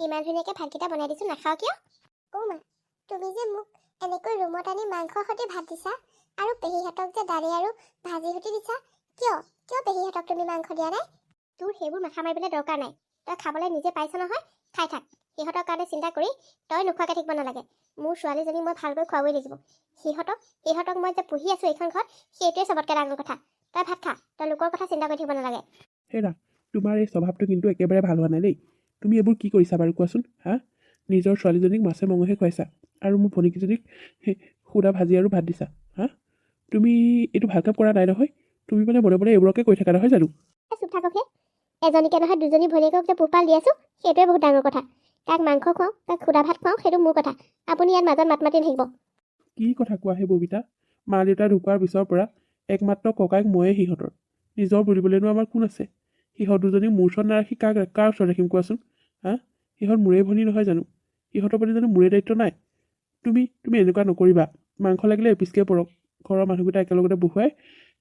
ইমান ধুনীয়াকৈ ভাতকেইটা বনাই দিছোঁ, নাখাওঁ কিয়? অ' মা, তুমি যে মোক এনেকৈ ৰুমত আনি মাংসৰ সৈতে ভাত দিছা আৰু পেহীহঁতক যে দালি আৰু ভাজি সৈতে দিছা, কিয় কিয় পেহীহঁতক তুমি মাংস দিয়া নাই? তোৰ সেইবোৰ মাথা মাৰিবলৈ দৰকাৰ নাই। তই খাবলৈ নিজে পাইছ নহয়, খাই থাক। সিহঁতৰ কাৰণে চিন্তা কৰি তই নোখোৱাকৈ থাকিব নালাগে। মোৰ ছোৱালীজনী মই ভালকৈ খুৱাবই লাগিব। সিহঁতক মই যে পুহি আছোঁ এইখন ঘৰত, সেইটোৱে চবতকৈ ডাঙৰ কথা। তই ভাত খা, তই লোকৰ কথা চিন্তা কৰি থাকিব নালাগে। হেৰা, তোমাৰ এই স্বভাৱটো কিন্তু একেবাৰে ভাল হোৱা নাই দেই। তুমি এইবোৰ কি কৰিছা বাৰু কোৱাচোন? হা, নিজৰ ছোৱালীজনীক মাছে মঙহে খুৱাইছা আৰু মোৰ ভনীকেইজনীক সুদা ভাজি আৰু ভাত দিছা। হা, তুমি এইটো ভাল কাম কৰা নাই নহয়। তুমি মানে মনে মনে এইবোৰকে কৈ থাকা নহয় জানো? চুপ থাককহে। এজনীকে নহয় দুজনী ভনীয়েকক যে পোহপাল দি আছোঁ, সেইটোৱে বহুত ডাঙৰ কথা। কাক মাংস খুৱাওঁ, কাক সুদা ভাত খুৱাওঁ, সেইটো মোৰ কথা। আপুনি ইয়াত মাজত মাত মাতি থাকিব। কি কথা কোৱা হে ববিতা? মা দেউতা ঢুকোৱাৰ পিছৰ পৰা একমাত্ৰ ককাইক ময়ে সিহঁতৰ। নিজৰ বুলিবলৈনো আমাৰ কোন আছে? সিহঁত দুজনী মোৰ ওচৰত নাৰাখি কাৰ ওচৰত ৰাখিম কোৱাচোন? হা, সিহঁত মোৰে ভনী নহয় জানো? সিহঁতৰ প্ৰতি জানো মোৰে দায়িত্ব নাই? তুমি এনেকুৱা নকৰিবা। মাংস লাগিলে এপিচকৈ পৰক, ঘৰৰ মানুহকেইটা একেলগতে বহুৱাই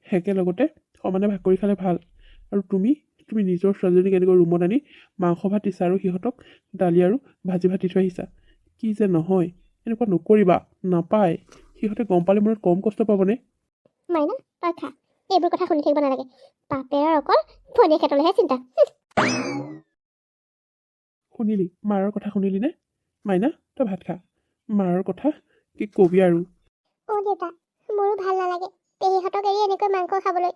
একেলগতে সমানে ভাগ কৰি খালে ভাল। আৰু তুমি নিজৰ ছোৱালীজনীক এনেকৈ ৰুমত আনি মাংস ভাত দিছা আৰু সিহঁতক দালি আৰু ভাজি ভাত দি থৈ আহিছা। কি যে নহয়, এনেকুৱা নকৰিবা, নাপায়। সিহঁতে গম পালে মনত কম কষ্ট পাবনে? মাইনা, তই খা। এইবোৰ কথা শুনি থাকিব নালাগে। বাপেৰৰ অকল ভনীয়েক ক্ষেত্ৰলৈহে চিন্তা। শুনিলি মাৰৰ কথা শুনিলি নে? মাইনা, তই ভাত খা। মাৰৰ কথা কি কবি আৰু। অ' দেউতা, মোৰো ভাল নালাগে পেহীহঁতক এৰি এনেকৈ মাংস খাবলৈ।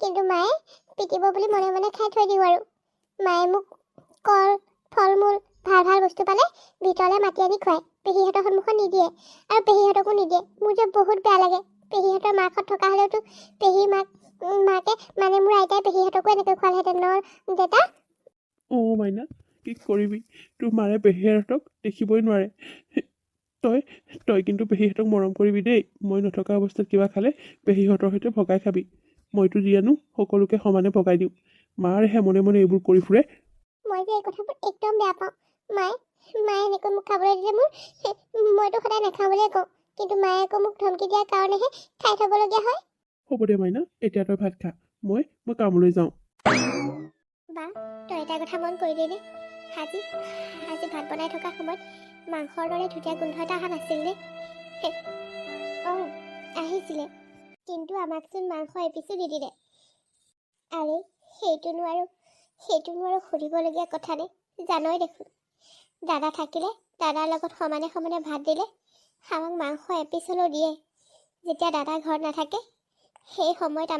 কিন্তু মায়ে পিটিব বুলি মনে মনে খাই থৈ দিওঁ আৰু। মায়ে মোক কল, ফল মূল, ভাল বস্তু পালে ভিতৰলৈ মাতি আনি খুৱায়। পেহীহঁতৰ সন্মুখত নিদিয়ে আৰু পেহীহঁতকো নিদিয়ে। মোৰ যে বহুত বেয়া লাগে। পেহীহঁতৰ মাকহঁত থকা হ'লেওতো পেহীৰ মাকে মানে মোৰ আইতাই পেহীহঁতকো এনেকৈ খোৱালেহেঁতেন ন দেউতা? অ' মাইনা, কি কৰিবি? তোৰ মাৰে পেহীহঁতক দেখিবই নোৱাৰে। তই কিন্তু পেহীহঁতক মৰম কৰিবি দেই। মই নথকা অৱস্থাত কিবা খালে পেহীহঁতৰ সৈতে ভগাই খাবি। মইতো দি আনো সকলোকে সমানে ভগাই দিওঁ। মাৰহে মনে মনে এইবোৰ কৰি ফুৰে। মই যে এই কথাবোৰ একদম বেয়া পাওঁ। মায়ে এনেকৈ মোক খাবলৈ দিলে মইতো সদায় নাখাওঁ বুলিয়ে কওঁ। কিন্তু মায়ে আকৌ মোক ধমকি দিয়াৰ কাৰণেহে খাই থ'বলগীয়া হয়। হ'ব দে মাইনা, এতিয়া তই ভাত খা। মই কামলৈ যাওঁ। বা, তই এটা কথা মন কৰিলিনে? আজি ভাত বনাই থকা সময়ত মাংসৰ দৰে ধুনীয়া গোন্ধ এটা অহা নাছিলনে? অঁ, আহিছিলে। কিন্তু আমাকচোন মাংস এপিচো নিদিলে। আৰে সেইটোনো আৰু সুধিবলগীয়া কথা নে? জানই দেখোন, দাদা থাকিলে দাদাৰ লগত সমানে সমানে ভাত দিলে আমাক মাংস এপিচ হ'লেও দিয়ে। যেতিয়া দাদা ঘৰত নাথাকে সেই সময়ত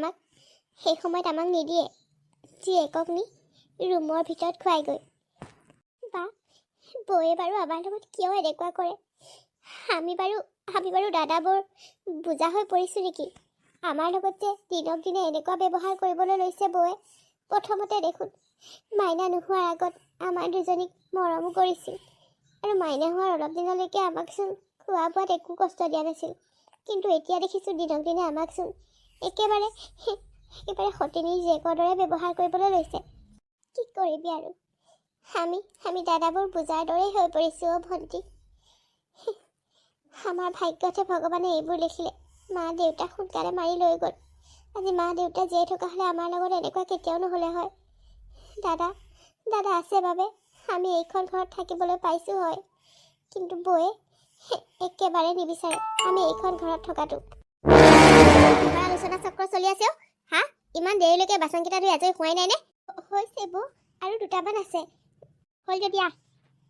আমাক নিদিয়ে। জীয়েকক নি ৰুমৰ ভিতৰত খুৱাইগৈ। বা, বৌয়ে বাৰু আমাৰ লগত কিয় এনেকুৱা কৰে? আমি বাৰু দাদাবোৰ বুজা হৈ পৰিছোঁ নেকি? আমাৰ লগত যে দিনক দিনে এনেকুৱা ব্যৱহাৰ কৰিবলৈ লৈছে বৌয়ে। প্ৰথমতে দেখোন মাইনা নোহোৱাৰ আগত আমাৰ দুজনীক মৰমো কৰিছিল আৰু মাইনা হোৱাৰ অলপ দিনলৈকে আমাকচোন খোৱা বোৱাত একো কষ্ট দিয়া নাছিল। কিন্তু এতিয়া দেখিছোঁ দিনক দিনে আমাকচোন একেবাৰে সতিনীৰ জীয়েকৰ দৰে ব্যৱহাৰ কৰিবলৈ লৈছে। কি কৰিবি আৰু, আমি দাদাবোৰ বুজাৰ দৰেই হৈ পৰিছোঁ। অ' ভণ্টি, আমাৰ ভাগ্যতে ভগৱানে এইবোৰ লিখিলে। মা দেউতাক সোনকালে মাৰি লৈ গ'ল। আজি মা দেউতা জীয়াই থকা হ'লে আমাৰ লগত এনেকুৱা কেতিয়াও নহ'লে হয়। দাদা আছে বাবে আমি এইখন ঘৰত থাকিবলৈ পাইছোঁ হয়। কিন্তু বৌয়ে একেবাৰে নিবিচাৰে আমি এইখন ঘৰত থকাটো। আলোচনা চক্ৰ চলি আছে। হা, ইমান দেৰিলৈকে বাচনকেইটা ধুই আজৰি হোৱাই নাই নে? হৈছে বৌ, আৰু দুটামান আছে। হ'ল যদি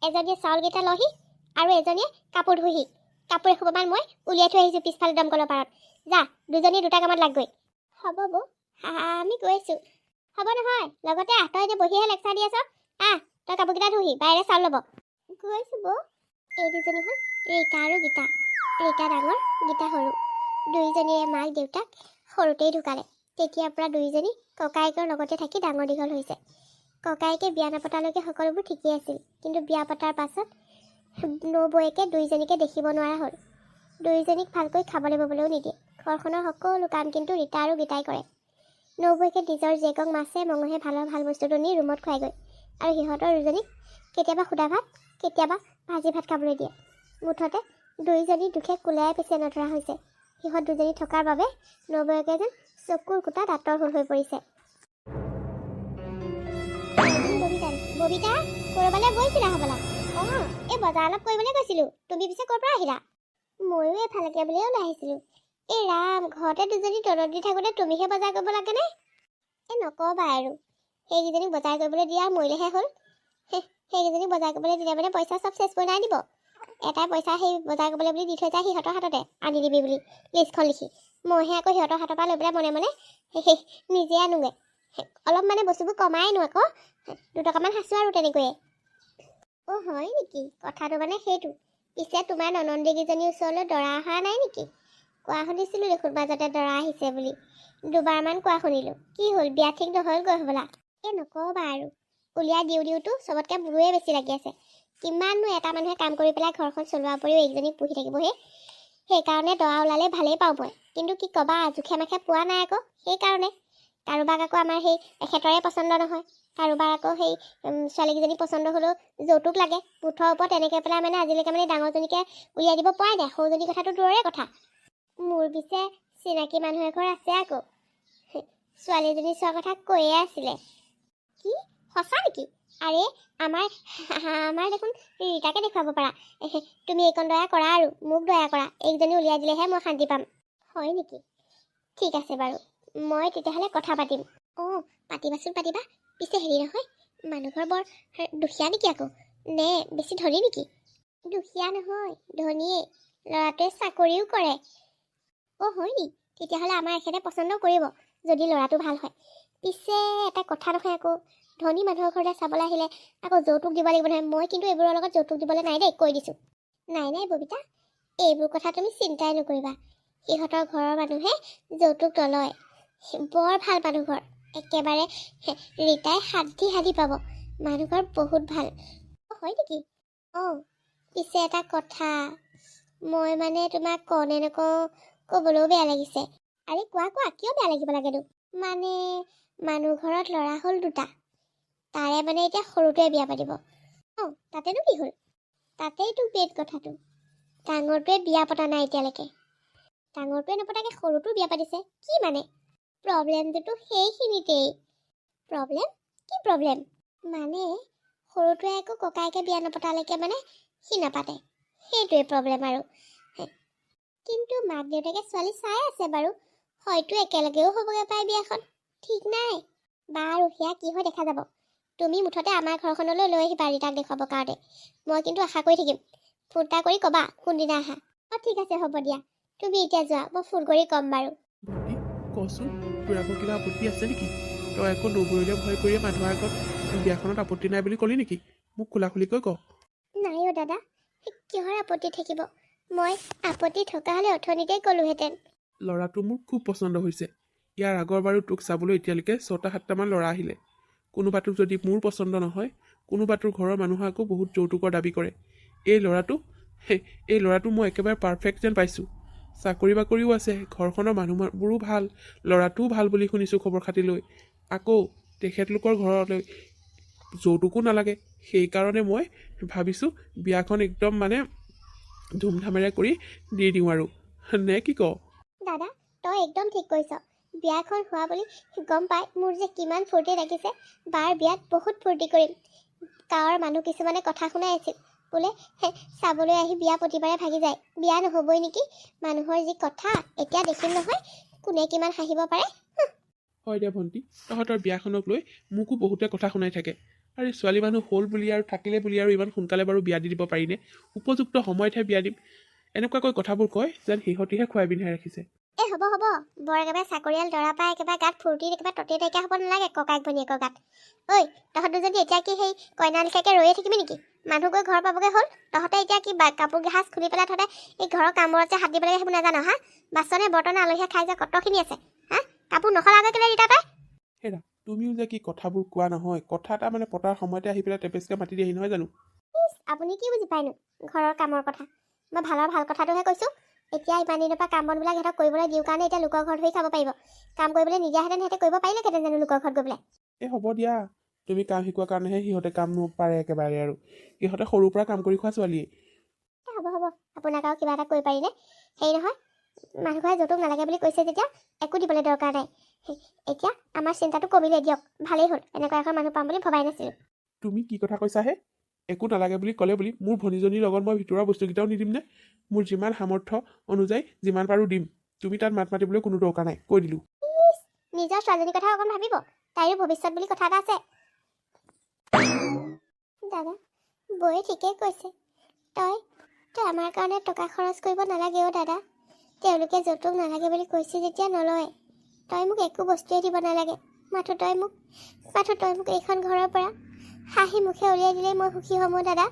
এজনীয়ে চাউলকেইটা লহি আৰু এজনীয়ে কাপোৰ ধুহি। কাপোৰ এসোপামান মই উলিয়াই থৈ আহিছোঁ পিছফালে দমকলৰ পাৰত। যা, দুজনী দুটা কামত লাগগৈ। হ'ব বৌ, আমি গৈছোঁ। হ'ব নহয়, লগতে তই এতিয়া বহিহে লেকচাৰ দি আছ। তই কাপোৰকেইটা ধুহি, বাহিৰে চাউল ল'ব। গৈছোঁ বৌ। এই দুজনী হ'ল ৰীতা আৰু গীতা। ৰীতা ডাঙৰ, গীতা সৰু। দুয়োজনীৰে মাক দেউতাক সৰুতেই ঢুকালে। তেতিয়াৰ পৰা দুয়োজনী ককায়েকৰ লগতে থাকি ডাঙৰ দীঘল হৈছে। ককায়েকে বিয়া নপতালৈকে সকলোবোৰ ঠিকেই আছিল। কিন্তু বিয়া পতাৰ পাছত নবৌয়েকে দুয়োজনীকে দেখিব নোৱাৰা হ'ল। দুয়োজনীক ভালকৈ খাবলৈ ববলৈও নিদিয়ে। ঘৰখনৰ সকলো কাম কিন্তু ৰীতা আৰু গীতাই কৰে। নবৌয়েকে নিজৰ জীয়েকক মাছে মঙহে ভাল বস্তুটো নি ৰুমত খুৱাইগৈ আৰু সিহঁতৰ দুজনীক কেতিয়াবা সুদা ভাত, কেতিয়াবা ভাজি ভাত খাবলৈ দিয়ে। মুঠতে দুয়োজনী দুখে কোলাই পিছে নধৰা হৈছে। সিহঁত দুজনী থকাৰ বাবে নবৌয়েকে যেন চকুৰ কুটা দাঁতৰ হোল হৈ পৰিছে। ববিতা, ক'ৰবালৈ গৈছিলা হ'বলা? এই বজাৰ অলপ কৰিবলৈ গৈছিলোঁ। তুমি পিছে ক'ৰ পৰা আহিলা? ময়ো এফালেকে বুলিয়ে ওলাই আহিছিলোঁ। এই ৰাম, ঘৰতে দুজনী তলত দি থাকোঁতে তুমিহে বজাৰ কৰিব লাগেনে? এই নক'বা আৰু, সেইকেইজনীক বজাৰ কৰিবলৈ দিয়া মৰিলেহে হ'ল। সেইকেইজনীক বজাৰ কৰিবলৈ দিলে মানে পইচা চব চেচ কৰি নাই দিব। এটাই পইচা সেই বজাৰ কৰিবলৈ বুলি দি থৈ যায় সিহঁতৰ হাততে, আনি দিবি বুলি লিষ্টখন লিখি। মইহে আকৌ সিহঁতৰ হাতৰ পৰা লৈ পেলাই মনে মনে নিজে আনোগৈ। অলপ মানে বস্তুবোৰ কমাই আনো আকৌ, 2 টকামান সাঁচো আৰু তেনেকৈয়ে। অ' হয় নেকি? কথাটো মানে সেইটো। পিছে তোমাৰ ননন্দীকেইজনীৰ ওচৰলৈ দৰা অহা নাই নেকি? কোৱা শুনিছিলোঁ দেখোন মাজতে দৰা আহিছে বুলি। 2বাৰমান কোৱা শুনিলোঁ। কি হ'ল, বিয়া ঠিক নহ'লগৈ হ'বলা? এই নক'বা আৰু, উলিয়াই দিওঁতো চবতকৈ মোৰে বেছি লাগি আছে। কিমাননো এটা মানুহে কাম কৰি পেলাই ঘৰখন চলোৱাৰ উপৰিও এইকেইজনীক পুহি থাকিবহে। সেইকাৰণে দৰা ওলালে ভালেই পাওঁ মই, কিন্তু কি ক'বা, জোখে মাখে পোৱা নাই আকৌ। সেইকাৰণে কাৰোবাক আকৌ আমাৰ সেই এখেতৰে পচন্দ নহয়, কাৰোবাৰ আকৌ সেই ছোৱালীকেইজনী পচন্দ হ'লেও যৌতুক লাগে। মুঠৰ ওপৰত তেনেকৈ পেলাই মানে আজিলৈকে মানে ডাঙৰজনীকে উলিয়াই দিব পৰাই নাই, সৰুজনী কথাটো দূৰৰে কথা। মোৰ পিছে চিনাকি মানুহ এঘৰ আছে আকৌ, ছোৱালীজনী চোৱাৰ কথা কৈয়ে আছিলে। কি সঁচা নেকি? আৰে আমাৰ দেখোন ৰীতাকে দেখুৱাব পাৰা। তুমি এইকণ দয়া কৰা আৰু মোক দয়া কৰা, এইকেইজনী উলিয়াই দিলেহে মই শান্তি পাম। হয় নেকি? ঠিক আছে বাৰু, মই তেতিয়াহ'লে কথা পাতিম। অঁ পাতিবাচোন, পাতিবা। পিছে হেৰি নহয়, মানুহঘৰ বৰ দুখীয়া নেকি আকৌ, নে বেছি ধনী নেকি? দুখীয়া নহয়, ধনীয়ে। ল'ৰাটোৱে চাকৰিও কৰে। অ' হয় নি? তেতিয়াহ'লে আমাৰ এখেতে পচন্দ কৰিব যদি ল'ৰাটো ভাল হয়। পিছে এটা কথা নহয় আকৌ, ধনী মানুহৰ ঘৰলৈ চাবলৈ আহিলে আকৌ যৌতুক দিব লাগিব নহয়। মই কিন্তু এইবোৰৰ লগত যৌতুক দিবলৈ নাই দেই, কৈ দিছোঁ। নাই ববিতা, এইবোৰ কথা তুমি চিন্তাই নকৰিবা। সিহঁতৰ ঘৰৰ মানুহে যৌতুক নলয়। বৰ ভাল মানুহ ঘৰ, একেবাৰে ৰীতাই হাত দি পাব। মানুহ ঘৰ বহুত ভাল। হয় নেকি? অঁ পিছে এটা কথা, মই মানে তোমাক কওঁনে নকওঁ ক'বলৈও বেয়া লাগিছে। আৰে কোৱা, কিয় বেয়া লাগিব লাগেনো? মানে মানুহ ঘৰত ল'ৰা হ'ল 2টা, তাৰে মানে এতিয়া সৰুটোৱে বিয়া পাতিব। অঁ তাতেনো কি হ'ল? তাতেইতো মেইন কথাটো, ডাঙৰটোৱে বিয়া পতা নাই এতিয়ালৈকে। ডাঙৰটোৱে নপতাকে সৰুটো বিয়া পাতিছে, কি মানে? প্ৰব্লেমটোতো সেইখিনিতেই। প্ৰব্লেম? কি প্ৰব্লেম? মানে সৰুটোৱে আকৌ ককায়েকে বিয়া নপতালৈকে মানে সি নাপাতে, সেইটোৱে প্ৰব্লেম আৰু। কিন্তু মাক দেউতাকে ছোৱালী চাই আছে বাৰু, হয়তো একেলগেও হ'বগৈ পাৰে বিয়াখন, ঠিক নাই। বাৰু সেয়া কি হয় দেখা যাব। তুমি মুঠতে আমাৰ ঘৰখনলৈ লৈ আহিবা ৰীতাক দেখুৱাবৰ কাৰণে। মই কিন্তু আশা কৰি থাকিম। ফোন এটা কৰি ক'বা কোনদিনা আহা। অঁ ঠিক আছে, হ'ব দিয়া। তুমি এতিয়া যোৱা, মই ফোন কৰি ক'ম বাৰু। ভণ্টি কচোন, তোৰ আকৌ কিবা আপত্তি আছে নেকি? তই আকৌ নগৰিলে ভয় কৰিয়ে মানুহৰ আগত বিয়াখনত আপত্তি নাই বুলি ক'লি নেকি? মোক খোলাখুলিকৈ ক। নাই অ' দাদা, কিহৰ আপত্তি থাকিব? মই আপত্তি থকা হ'লে অথনিতেই ক'লোহেঁতেন। ল'ৰাটো মোৰ খুব পচন্দ হৈছে। ইয়াৰ আগৰ বাৰু তোক চাবলৈ এতিয়ালৈকে 6টা-7টামান ল'ৰা আহিলে। কোনোবাটো যদি মোৰ পচন্দ নহয়, কোনোবাটোৰ ঘৰৰ মানুহে আকৌ বহুত যৌতুকৰ দাবী কৰে। এই ল'ৰাটো মই একেবাৰে পাৰফেক্ট যেন পাইছোঁ। চাকৰি বাকৰিও আছে, ঘৰখনৰ মানুহবোৰো ভাল, ল'ৰাটোও ভাল বুলি শুনিছোঁ খবৰ খাতি লৈ। আকৌ তেখেতলোকৰ ঘৰলৈ যৌতুকো নালাগে। সেইকাৰণে মই ভাবিছোঁ বিয়াখন একদম মানে ধুমধামেৰে কৰি দি দিওঁ আৰু, নে কি ক? দাদা তই একদম ঠিক কৈছ। বিয়াখন হোৱা বুলি গম পাই মোৰ যে কিমান ফূৰ্তি লাগিছে। বাৰ বিয়াত বহুত ফূৰ্তি কৰিম। গাঁৱৰ মানুহ কিছুমানে কথা শুনাই আছিল, বোলে চাবলৈ আহি বিয়া প্ৰতিবাৰে ভাগি যায়, বিয়া নহ'বই নেকি। মানুহৰ যি কথা, এতিয়া দেখিম নহয় কোনে কিমান হাঁহিব পাৰে। হয় দে ভণ্টি, তহঁতৰ বিয়াখনক লৈ মোকো বহুতে কথা শুনাই থাকে। আৰে ছোৱালী মানুহ হ'ল বুলি আৰু থাকিলে বুলি আৰু ইমান সোনকালে বাৰু বিয়া দি দিব পাৰিনে? উপযুক্ত সময়তহে বিয়া দিম, এনেকুৱাকৈ কথাবোৰ কয় যেন সিহঁতিহে খুৱাই পিন্ধাই ৰাখিছে। হ'ব বৰ একেবাৰে চাকৰিয়াল দৰা পাই একেবাৰে গাত ফূৰ্তি একেবাৰে ততে তইকা হ'ব নালাগে ককায়েক ভনীয়েকৰ গাত। ঐ তহঁতে যদি এতিয়া কি সেই কইনা লিখাকে ৰৈয়ে থাকিবি নেকি? মানুহ গৈ ঘৰ পাবগৈ হ'ল, তহঁতে এতিয়া কি কাপোৰ সাজ খুলি পেলাই তহঁতে এই ঘৰৰ কামবোৰত যে হাত দিব লাগে সেইবোৰ নাজানো হা? বাচনে বৰ্তনে আলহীয়ে খাই যে কতখিনি আছে হা? কাপোৰ নসলাকৈ কেলে ৰীতা তই? হেৰা, তুমিও যে কি কথাবোৰ কোৱা নহয়, কথা এটা মানে পতাৰ সময়তে আহি পেলাই টেপেচকৈ মাতি দিয়েহি নহয় জানো? আপুনি কি বুজি পায়নো ঘৰৰ কামৰ কথা? মই ভাল কথাটোহে কৈছোঁ। এতিয়া ইমান দিনৰ পৰা কাম বনবিলাক সিহঁতক কৰিবলৈ দিওঁ কাৰণে এতিয়া লোকৰ ঘৰত ধৰি খাব পাৰিব। কাম কৰিবলৈ নিদিয়াহেঁতেন সিহঁতে কৰিব পাৰিলেহেঁতেন জানো লোকৰ ঘৰত গৈ পেলাই? হ'ব দিয়া, তুমি কাম শিকোৱাৰ কাৰণেহে সিহঁতে কাম নপাৰে একেবাৰে আৰু। সিহঁতে সৰুৰ পৰা কাম কৰি খোৱা ছোৱালীয়ে। হ'ব আপোনাক আৰু কিবা এটা কৰিব পাৰিনে? হেৰি নহয়, মানুহ ঘৰে যৌতুক নালাগে বুলি কৈছে যেতিয়া একো দিবলৈ দৰকাৰ নাই। এতিয়া আমাৰ চিন্তাটো কমিলে দিয়ক, ভালেই হ'ল। এনেকুৱা এখন মানুহ পাম বুলি ভবাই নাছিলোঁ। তুমি কি কথা কৈছাহে? একো নালাগে বুলি ক'লে বুলি মোৰ ভনীজনীৰ লগত মই ভিতৰুৱা বস্তুকেইটাও নিদিম নে? মোৰ যিমান সামৰ্থ্য অনুযায়ী যিমান পাৰোঁ দিম। তুমি তাত মাত মাতিবলৈ কোনো দৰকাৰ নাই, কৈ দিলোঁ। নিজৰ ছোৱালীজনীৰ কথা অকণ ভাবিব, তাইৰো ভৱিষ্যত বুলি কথা এটা আছে। দাদা, বৌয়ে ঠিকেই কৈছে। তই আমাৰ কাৰণে টকা খৰচ কৰিব নালাগে অ' দাদা। তেওঁলোকে যৌতুক নালাগে বুলি কৈছে যেতিয়া নলয়। তই মোক একো বস্তুৱে দিব নালাগে। মাথো তই মোক এইখন ঘৰৰ পৰা হাঁহি মুখে উলিয়াই দিলেই মই সুখী হ'ম অ' দাদা।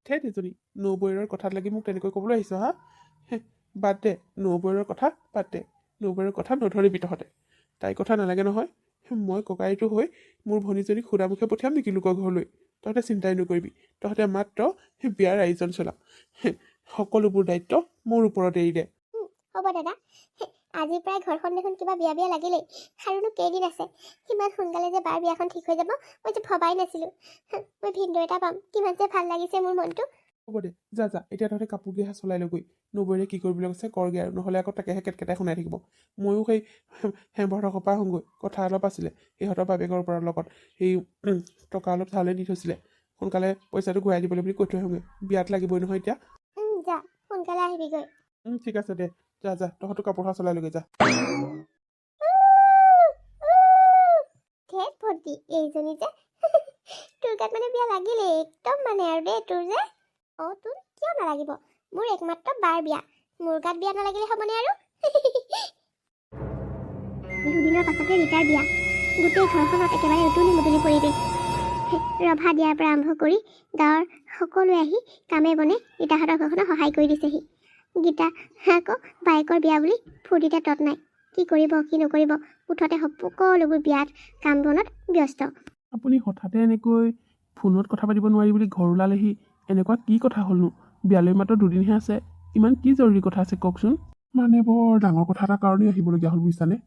সেই তেজনী নবৌৱেৰৰ কথাত লাগি মোক তেনেকৈ ক'বলৈ আহিছ হা? বাদ দে, নবৌৱেৰৰ কথা বাদ দে। নবৌৱেৰৰ কথা নধৰিবি তহঁতে। তাইৰ কথা নালাগে নহয়। মই ককাইটো হৈ মোৰ ভনীজনীক সুদামুখে পঠিয়াম নেকি লোকৰ ঘৰলৈ? তহঁতে চিন্তাই নকৰিবি। তহঁতে মাত্ৰ বিয়াৰ আয়োজন চলা। সকলোবোৰ দায়িত্ব মোৰ ওপৰত এৰি দে। হ'ব দাদা, আজিৰ পৰাই ঘৰখন দেখোন কিবা বিয়া লাগিলেই। আৰুনো কেইদিন আছে? কিমান সোনকালে যে বাৰ বিয়াখন ঠিক হৈ যাব মইতো ভবাই নাছিলোঁ। মই ভিনদেউ এটা পাম, কিমান যে ভাল লাগিছে মোৰ মনটো। হ'ব দে, যা এতিয়া তহঁতে কাপোৰ গিহা চলাই লৈ নবৌৰে কি কৰিবলৈ কৈছে কৰগৈ আৰু, নহ'লে আকৌ তাকেহে কেটকেটাই শুনাই থাকিব। ময়ো সেই হেমবৰহঁতৰ পৰা আহোঁগৈ, কথা অলপ আছিলে সিহঁতৰ বাবেকৰ পৰা লগত। সেই টকা অলপ ধাৰলৈ দি থৈছিলে, সোনকালে পইচাটো ঘূৰাই দিবলৈ বুলি কৈ থৈ আহোঁগৈ। বিয়াত লাগিবই নহয় এতিয়া। যা, সোনকালে আহিবিগৈ। ঠিক আছে দে, যা তহঁতো কাপোৰ চলাই লৈ যা। ধেত ভণ্টি, এইজনী যে তোৰ গাত মানে বিয়া লাগিলে একদম মানে আৰু দেই তোৰ যে। অঁ তোৰ কিয় নালাগিব? মোৰ একমাত্ৰ বাৰ বিয়া, মোৰ গাত বিয়া নালাগিলে হ'বনে আৰু? দুদিনৰ পাছতে ৰীতাৰ বিয়া। গোটেই ঘৰখনত একেবাৰে উতুলি মুতুলি পৰিৱেশ। ৰভা দিয়াৰ পৰা আৰম্ভ কৰি গাঁৱৰ সকলোৱে আহি কামে বনে ৰীতাহঁতৰ ঘৰখনত সহায় কৰি দিছেহি। গীতা আকৌ বায়েকৰ বিয়া বুলি ফূৰ্তিতে তত নাই। কি কৰিব কি নকৰিব, মুঠতে সকলোবোৰ বিয়াত কাম বনত ব্যস্ত। আপুনি হঠাতে এনেকৈ ফোনত কথা পাতিব নোৱাৰি বুলি ঘৰ ওলালেহি, এনেকুৱা কি কথা হ'লনো? বিয়ালৈ মাত্ৰ দুদিনহে আছে, ইমান কি জৰুৰী কথা আছে কওকচোন। মানে বৰ ডাঙৰ কথা এটা কাৰণেই আহিবলগীয়া হ'ল বুজিছানে।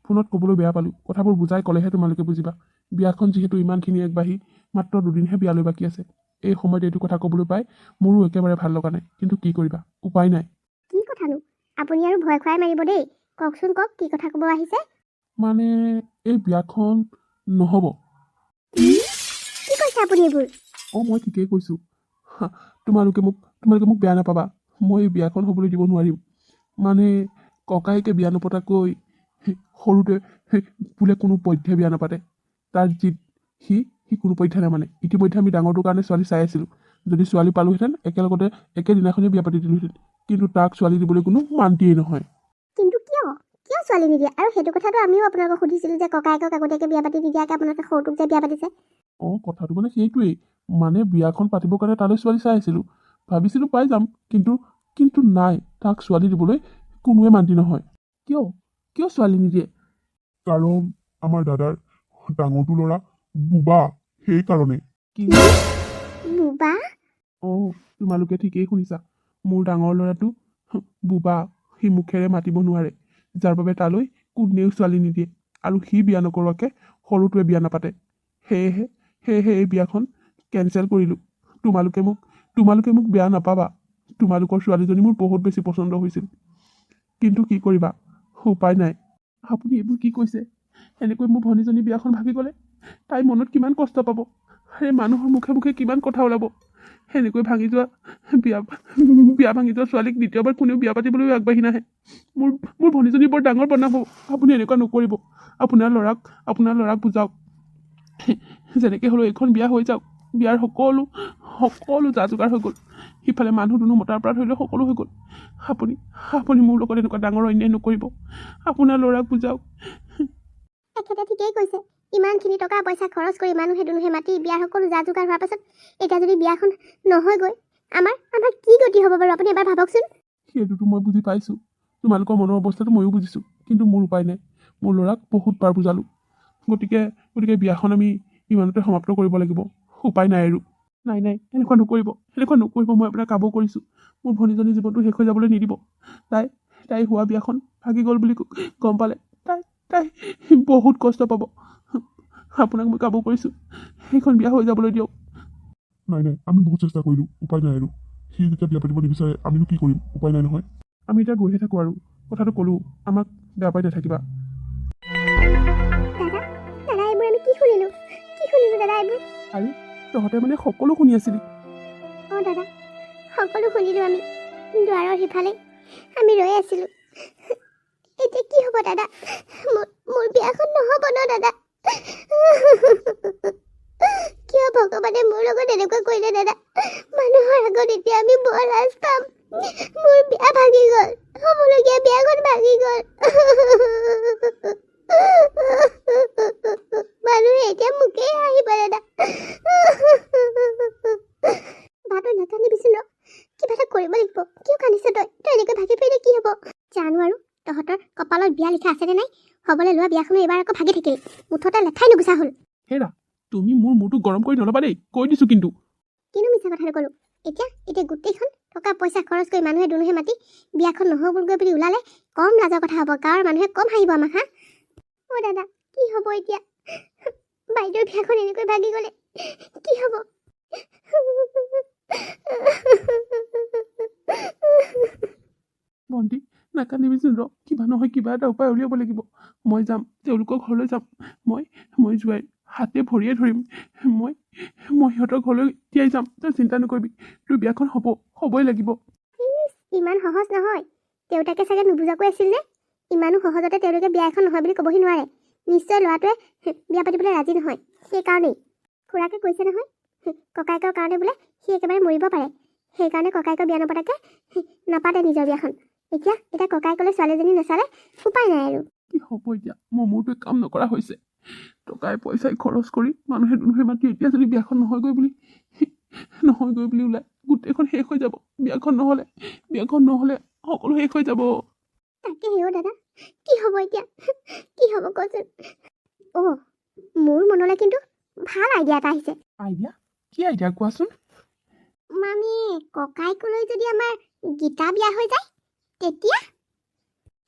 ফোনত ক'বলৈ বেয়া পালোঁ, কথাবোৰ বুজাই ক'লেহে তোমালোকে বুজিবা। বিয়াখন যিহেতু ইমানখিনি আগবাঢ়ি মাত্ৰ দুদিনহে বিয়ালৈ বাকী আছে, এই সময়ত এইটো কথা ক'বলৈ পাই মোৰো একেবাৰে ভাল লগা নাই, কিন্তু কি কৰিবা, উপায় নাই। কি কথানো? আপুনি আৰু ভয় খুৱাই মাৰিব দেই। কওকচোন কওক, কি কথা ক'ব আহিছে? মানে এই বিয়াখন নহ'ব। কি কৈছে আপুনি এইবোৰ? অঁ মই ঠিকেই কৈছোঁ। তোমালোকে মোক বেয়া নাপাবা, মই এই বিয়াখন হ'বলৈ দিব নোৱাৰিম। মানে ককায়েকে বিয়া নপতাকৈ সৰুতে বোলে কোনো পধ্যে বিয়া নাপাতে। তাৰ জিদ, সি কোনো পধ্যে নামানে। ইতিমধ্যে আমি ডাঙৰটোৰ কাৰণে ছোৱালী চাই আছিলোঁ। যদি ছোৱালী পালোহেঁতেন একেলগতে একেদিনাখনেই বিয়া পাতি দিলোহেঁতেন, কিন্তু তাক ছোৱালী দিবলৈ কোনো মান্তিয়েই নহয়। কিন্তু কিয় ছোৱালী নিদিয়ে? আৰু সেইটো কথাটো আমিও আপোনালোকক সুধিছিলোঁ যে ককায়েকক আগতীয়াকৈ বিয়া পাতি নিদিয়াকৈ আপোনালোকে সৰুটোক যে বিয়া পাতিছে। অঁ কথাটো মানে সেইটোৱেই, মানে বিয়াখন পাতিবৰ কাৰণে তালৈ ছোৱালী চাই আছিলোঁ, ভাবিছিলোঁ পাই যাম, কিন্তু নাই, তাক ছোৱালী দিবলৈ কোনোৱে মান্তি নহয়। কিয় ছোৱালী নিদিয়ে? কাৰণ আমাৰ দাদাৰ ডাঙৰটো ল'ৰা বুবা, সেইকাৰণে। কি? বুবা? অঁ তোমালোকে ঠিকেই শুনিছা, মোৰ ডাঙৰ ল'ৰাটো বুবা, সি মুখেৰে মাতিব নোৱাৰে, যাৰ বাবে তালৈ কোনেও ছোৱালী নিদিয়ে, আৰু সি বিয়া নকৰোৱাকৈ সৰুটোৱে বিয়া নাপাতে। সেয়েহে এই বিয়াখন কেঞ্চেল কৰিলোঁ। তোমালোকে মোক বেয়া নাপাবা, তোমালোকৰ ছোৱালীজনী মোৰ বহুত বেছি পচন্দ হৈছিল, কিন্তু কি কৰিবা, উপায় নাই। আপুনি এইবোৰ কি কৈছে? এনেকৈ মোৰ ভনীজনী বিয়াখন ভাগি গ'লে তাই মনত কিমান কষ্ট পাব, সেই মানুহৰ মুখে মুখে কিমান কথা ওলাব। সেনেকৈ ভাঙি যোৱা বিয়া ভাঙি যোৱা ছোৱালীক দ্বিতীয়বাৰ কোনেও বিয়া পাতিবলৈ আগবাঢ়ি নাহে। মোৰ ভনীজনী বৰ ডাঙৰ বদনাম হ'ব। আপুনি এনেকুৱা নকৰিব। আপোনাৰ ল'ৰাক বুজাওক, যেনেকৈ হ'লেও এইখন বিয়া হৈ যাওক। বিয়াৰ সকলো যা যোগাৰ হৈ গ'ল, সিফালে মানুহ দুনুহ মতাৰ পৰা ধৰি লৈ সকলো হৈ গ'ল। আপুনি মোৰ লগত এনেকুৱা ডাঙৰ অন্যায় নকৰিব, আপোনাৰ ল'ৰাক বুজাওক। তেখেতে ঠিকেই কৈছে। ইমানখিনি টকা পইচা খৰচ কৰি মানুহে দুনুহে মাতি বিয়াৰ সকলো যা যোগাৰ হোৱাৰ পাছত এতিয়া যদি বিয়াখন নহয়গৈ, আমাৰ কি গতি হ'ব বাৰু আপুনি এবাৰ ভাবকচোন। সেইটোতো মই বুজি পাইছোঁ, তোমালোকৰ মনৰ অৱস্থাটো ময়ো বুজিছোঁ, কিন্তু মোৰ উপায় নাই। মোৰ ল'ৰাক বহুতবাৰ বুজালোঁ, গতিকে বিয়াখন আমি ইমানতে সমাপ্ত কৰিব লাগিব, উপায় নাই আৰু। নাই এনেকুৱা নকৰিব, মই আপোনাক কাবৌ কৰিছোঁ। মোৰ ভনীজনীৰ জীৱনটো শেষ হৈ যাবলৈ নিদিব। তাই হোৱা বিয়াখন ভাগি গ'ল বুলি গম পালে তাই বহুত কষ্ট পাব। আপোনাক মই কাবৌ কৰিছোঁ, সেইখন বিয়া হৈ যাবলৈ দিয়ক। নাই আমি বহুত চেষ্টা কৰিলোঁ, উপায় নাই আৰু। সি যেতিয়া বিয়া পাতিব নিবিচাৰে আমিনো কি কৰিম, উপায় নাই নহয়। আমি এতিয়া গৈহে থাকোঁ আৰু, কথাটো ক'লোঁ, আমাক বেয়া পাই নাথাকিবা। দাদা এইবোৰ আমি কি শুনিলোঁ দাদা এইবোৰ? আৰে তহঁতে মানে সকলো শুনি আছিলি, দাদা সকলো শুনিলোঁ আমি দুৱাৰৰ সিফালে আমি ৰৈ আছিলোঁ এতিয়া কি হ'ব দাদা মোৰ বিয়াখন নহ'ব ন দাদা কিয় ভগৱানে মোৰ লগত এনেকুৱা কৰিলে দাদা মানুহৰ আগত এতিয়া আমি বৰ লাজ পাম মোৰ বিয়া ভাঙি গ'ল হ'বলগীয়া বিয়াখন ভাঙি গ'ল মানুহে এতিয়া মোকেই হাঁহিব দাদা ভাতত নাকান্দিবিচোন ৰ কিবা এটা কৰিব লাগিব কিয় কান্দিছ তই এনেকৈ ভাগি পৰিলে কি হ'ব জানো আৰু তহঁতৰ কপালত বিয়া লিখা আছেনে নাই হ'বলৈ লোৱা বিয়াখনো এইবাৰ আকৌ ভাগি থাকিল মুঠতে লেঠাই নুগুচা হ'ল হেৰা তুমি মোৰ মূৰটো গৰম কৰি নল'বা দেই কৈ দিছোঁ কিন্তু মিছা কথাটো ক'লোঁ এতিয়া গোটেইখন টকা পইচা খৰচ কৰি মানুহে দুনুহে মাতি বিয়াখন নহ'বগৈ বুলি ওলালে কম লাজৰ কথা হ'ব গাঁৱৰ মানুহে কম হাঁহিব আমাক হা অ' দাদা কি হ'ব এতিয়া বাইদেউৰ বিয়াখন এনেকৈ ভাগি গ'লে কি হ'ব ভণ্টি নাকান্দিবিচোন ৰ কিবা নহয় কিবা এটা উপায় উলিয়াব লাগিব মই যাম তেওঁলোকৰ ঘৰলৈ যাম মই জোৱাই হাতে ভৰিয়ে ধৰিম মই সিহঁতৰ ঘৰলৈ এতিয়াই যাম তই চিন্তা নকৰিবি তোৰ বিয়াখন হ'বই লাগিব ইমান সহজ নহয় দেউতাকে চাগে নুবুজাকৈ আছিল নে ইমানো সহজতে তেওঁলোকে বিয়া এখন নহয় বুলি ক'বহি নোৱাৰে নিশ্চয় ল'ৰাটোৱে বিয়া পাতিবলৈ ৰাজি নহয় সেইকাৰণেই খুৰাকে কৈছে নহয় ককায়েকৰ কাৰণে বোলে সি একেবাৰে মৰিব পাৰে সেইকাৰণে ককায়েকৰ বিয়া নপতাকে নাপাতে নিজৰ বিয়াখন এতিয়া ককায়েকলৈ ছোৱালীজনী নাচালে উপায় নাই আৰু কি হ'ব এতিয়া মোৰ মূৰটোৱে কাম নকৰা হৈছে টকাই পইচাই খৰচ কৰি মানুহে দুনুহে মাতি এতিয়া যদি বিয়াখন নহয়গৈ বুলি ওলাই গোটেইখন শেষ হৈ যাব বিয়াখন নহ'লে সকলো শেষ হৈ যাব তাকে হেও দাদা কি হ'ব এতিয়া কি হ'ব কচোন অ' মোৰ মনলৈ কিন্তু ভাল আইডিয়া এটা আহিছে আইডিয়া কি আইডিয়া কোৱাচোন মানে ককায়েকলৈ যদি আমাৰ গীতা বিয়া হৈ যায় তেতিয়া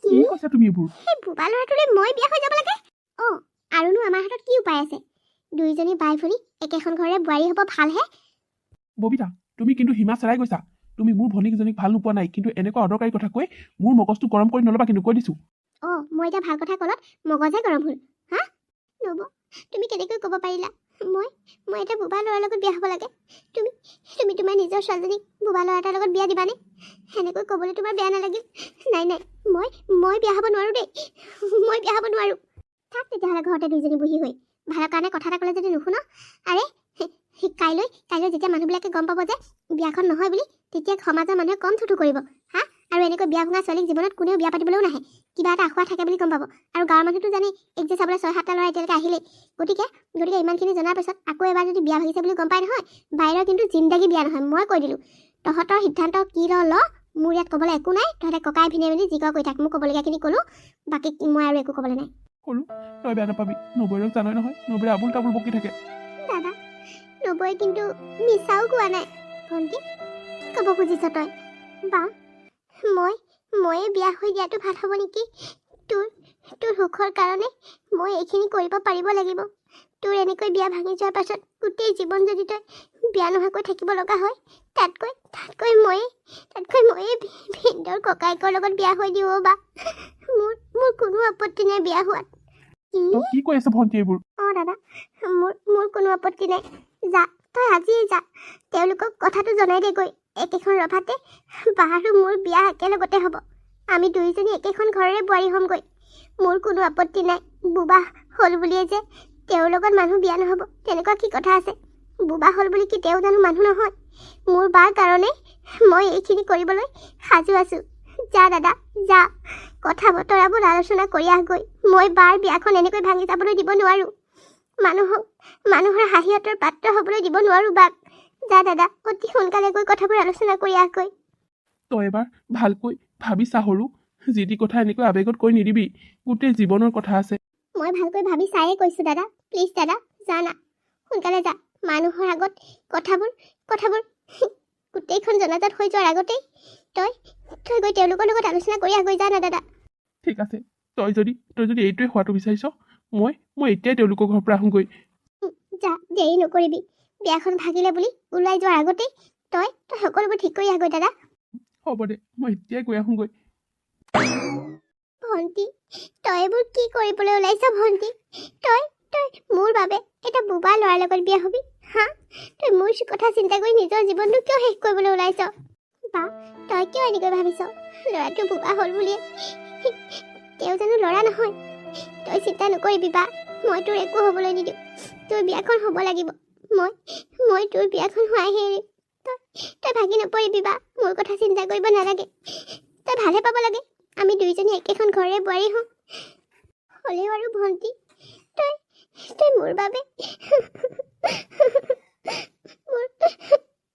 কি কৈছা তুমি এইবোৰ সেই বোবা ল'ৰাটোলৈ মই বিয়া হৈ যাব লাগে অ' আৰুনো আমাৰ হাতত কি উপায় আছে দুইজনী বাই ভনী একেখন ঘৰৰে বোৱাৰী হ'ব ভালহে ববিতা তুমি কিন্তু সীমা চেৰাই গৈছা তুমি মোৰ ভনীকেইজনীক ভাল নোপোৱা নাই কিন্তু এনেকুৱা অদৰকাৰী কথা কৈ মোৰ মগজটো গৰম কৰি নল'বা কিন্তু কৈ দিছোঁ অ' মই এতিয়া ভাল কথা ক'লত মগজে গৰম হ'ল হা নব তুমি কেনেকৈ ক'ব পাৰিলা মই এটা বোবা ল'ৰাৰ লগত বিয়া হ'ব লাগে তুমি তোমাৰ নিজৰ ছোৱালীজনীক বোবা ল'ৰা এটাৰ লগত বিয়া দিবানে সেনেকৈ ক'বলৈ তোমাৰ বেয়া নালাগিল নাই মই বিয়া হ'ব নোৱাৰোঁ দেই মই বিয়া হ'ব নোৱাৰোঁ থাক তেতিয়াহ'লে ঘৰতে দুইজনী বহি হৈ ভালৰ কাৰণে কথা এটা ক'লে যদি নুশুন আৰে কাইলৈ যেতিয়া মানুহবিলাকে গম পাব যে বিয়াখন নহয় বুলি তেতিয়া সমাজৰ মানুহে কম থুথু কৰিব হা আৰু এনেকৈ বিয়া ভঙা ছোৱালীক জীৱনত কোনেও বিয়া পাতিবলৈও নাহে কিবা এটা আশা থাকে বুলি গম পাব আৰু গাঁৱৰ মানুহটো জানেই এক যে চাবলৈ 6-7টা ল'ৰা এতিয়ালৈকে আহিলেই গতিকে ইমানখিনি জনাৰ পিছত আকৌ এবাৰ যদি বিয়া ভাগিছে বুলি গম পাই নহয় বাহিৰৰ কিন্তু জিন্দাগী বিয়া নহয় মই কৈ দিলোঁ তহঁতৰ সিদ্ধান্ত কি ল মোৰ ইয়াত ক'বলৈ একো নাই তহঁতে ককাই ভিনে মেলি যি কৈ থাক মোক ক'বলগীয়াখিনি ক'লোঁ বাকী মই আৰু একো ক'বলৈ নাই ক'লোঁ তই বেয়া নাপাবি নবৈৰক জানই নহয় নবৈৰে আবুল তাবুল বকি থাকে দাদা নবৈ কিন্তু মিছাও কোৱা নাই ভণ্টি ক'ব খুজিছ তই বা ময়ে বিয়া হৈ দিয়াটো ভাল হ'ব নেকি তোৰ সুখৰ কাৰণে মই এইখিনি কৰিব পাৰিব লাগিব তোৰ এনেকৈ বিয়া ভাঙি যোৱাৰ পাছত গোটেই জীৱন যদি তই বিয়া নোহোৱাকৈ থাকিব লগা হয় তাতকৈ ময়ে ভিন্দৰ ককায়েকৰ লগত বিয়া হৈ দিওঁ বা মোৰ কোনো আপত্তি নাই বিয়া হোৱাত কি কৈ আছে ভণ্টি এইবোৰ অ' দাদা মোৰ কোনো আপত্তি নাই যা তই আজিয়ে যা তেওঁলোকক কথাটো জনাই দেগৈ একেখন ৰভাতে বা আৰু মোৰ বিয়া একেলগতে হ'ব আমি দুইজনী একেখন ঘৰৰে বোৱাৰী হ'মগৈ মোৰ কোনো আপত্তি নাই বুবা হ'ল বুলিয়ে যে তেওঁৰ লগত মানুহ বিয়া নহ'ব তেনেকুৱা কি কথা আছে বুবা হ'ল বুলি কি তেওঁ জানো মানুহ নহয় মোৰ বাৰ কাৰণে মই এইখিনি কৰিবলৈ সাজু আছোঁ যা দাদা যা কথা বতৰাবোৰ আলোচনা কৰি আহগৈ মই বাৰ বিয়াখন এনেকৈ ভাঙি যাবলৈ দিব নোৱাৰোঁ মানুহৰ হাঁহিহঁতৰ পাত্ৰ হ'বলৈ দিব নোৱাৰোঁ বাক যা দাদা অতি সোনকালে গৈ কথাবোৰ আলোচনা কৰি আহগৈ তই এবাৰ ভালকৈ ভাবি চা সৰু যি টি কথা এনেকৈ আৱেগত কৈ নিদিবি গোটেই জীৱনৰ কথা আছে মই ভালকৈ ভাবি চায়ে কৈছোঁ দাদা প্লিজ দাদা যা না সোনকালে যা মানুহৰ আগত কথাবোৰ গোটেইখন জনাজাত হৈ যোৱাৰ আগতেই তই গৈ তেওঁলোকৰ লগত আলোচনা কৰি আহগৈ যা না দাদা ঠিক আছে তই যদি এইটোৱে হোৱাটো বিচাৰিছ মই এতিয়াই তেওঁলোকৰ ঘৰৰ পৰা আহোঁগৈ যা দেৰি নকৰিবি বিয়াখন ভাগিলে বুলি ওলাই যোৱাৰ আগতেই তই সকলোবোৰ ঠিক কৰি আহগৈ দাদা হ'ব দে মই এতিয়াই গৈ আহোঁগৈ ভণ্টি তই এইবোৰ কি কৰিবলৈ ওলাইছ ভণ্টি তই মোৰ বাবে এটা বোবা ল'ৰাৰ লগত বিয়া হ'বি হা তই মোৰ কথা চিন্তা কৰি নিজৰ জীৱনটো কিয় শেষ কৰিবলৈ ওলাইছ? বা তই কিয় এনেকৈ ভাবিছ ল'ৰাটো বোবা হ'ল বুলিয়ে? তেওঁ জানো ল'ৰা নহয়? তই চিন্তা নকৰিবি বা, মই তোৰ একো হ'বলৈ নিদিওঁ। তোৰ বিয়াখন হ'ব লাগিব। মই তোৰ বিয়াখন হোৱাইহে এৰিম। তই ভাগি নপৰিবি বা, মোৰ কথা চিন্তা কৰিব নালাগে। তই ভালহে পাব লাগে। আমি দুইজনী একেখন ঘৰৰে বোৱাৰী হওঁ। হ'লেও আৰু ভণ্টি, তই মোৰ বাবে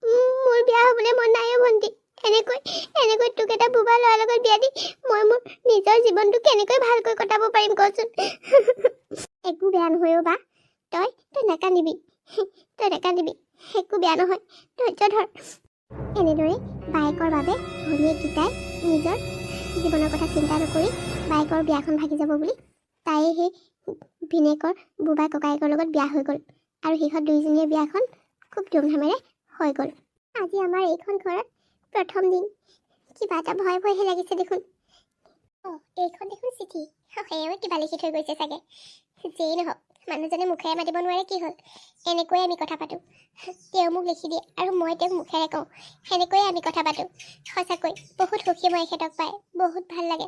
মোৰ বিয়া হ'বলৈ মন নাই অ' ভণ্টি। এনেকৈ তোক এটা বোবা ল'ৰাৰ লগত বিয়া দি মই মোৰ নিজৰ জীৱনটো কেনেকৈ ভালকৈ কটাব পাৰিম কচোন? একো বেয়া নহয় অ' বা, তই নাকান্দিবি। একো বেয়া নহয়, ধৈৰ্য ধৰ। এনেদৰে বায়েকৰ বাবে ভনীয়েককেইটাই নিজৰ জীৱনৰ কথা চিন্তা নকৰি বায়েকৰ বিয়াখন ভাগি যাব বুলি তাইয়ে সেই ভিনেকৰ বোবা ককায়েকৰ লগত বিয়া হৈ গ'ল। আৰু সিহঁত দুইজনীয়ে বিয়াখন খুব ধুমধামেৰে হৈ গ'ল। আজি আমাৰ এইখন ঘৰত প্ৰথম দিন। কিবা এটা ভয়হে লাগিছে দেখোন। এইখন দেখোন চিঠি। সেয়েও কিবা লিখি থৈ গৈছে চাগে। যেই নহওক, মানুহজনে মুখেৰে মাতিব নোৱাৰে কি হ'ল? এনেকৈয়ে আমি কথা পাতোঁ। তেওঁ মোক লিখি দিয়ে আৰু মই তেওঁক মুখেৰে কওঁ। সেনেকৈয়ে আমি কথা পাতোঁ। সঁচাকৈ বহুত সুখী মই এখেতক পাই। বহুত ভাল লাগে।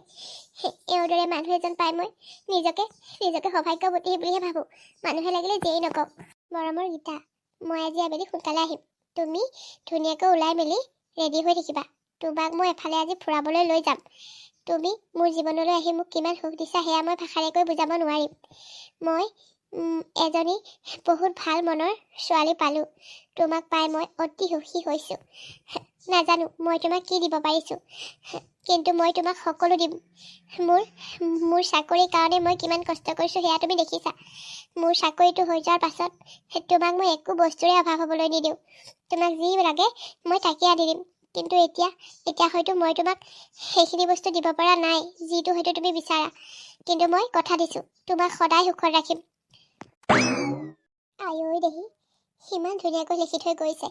এওঁৰ দৰে মানুহ এজন পাই মই নিজকে সৌভাগ্যৱতী বুলিহে ভাবোঁ। মানুহে লাগিলে যেই নকওক। মৰমৰ গীতা, মই আজি আবেলি সোনকালে আহিম। তুমি ধুনীয়াকৈ ওলাই মেলি ৰেডি হৈ থাকিবা। তোমাক মই এফালে আজি ফুৰাবলৈ লৈ যাম। তুমি মোৰ জীৱনলৈ আহি মোক কিমান সুখ দিছা সেয়া মই ভাষাৰে কৈ বুজাব নোৱাৰিম। মই এজনী বহুত ভাল মনৰ ছোৱালী পালোঁ। তোমাক পাই মই অতি সুখী হৈছোঁ। নাজানো মই তোমাক কি দিব পাৰিছোঁ, কিন্তু মই তোমাক সকলো দিম। মোৰ চাকৰিৰ কাৰণে মই কিমান কষ্ট কৰিছোঁ সেয়া তুমি দেখিছা। মোৰ চাকৰিটো হৈ যোৱাৰ পাছত তোমাক মই একো বস্তুৰে অভাৱ হ'বলৈ নিদিওঁ। তোমাক যি লাগে মই তাকে আনি দিম। কিন্তু এতিয়া হয়তো মই তোমাক সেইখিনি বস্তু দিব পৰা নাই যিটো হয়তো তুমি বিচাৰা। কিন্তু মই কথা দিছোঁ, তোমাক সদায় সুখত ৰাখিম। আয়ৈ দেহি, সিমান ধুনীয়াকৈ লিখি থৈ গৈছে।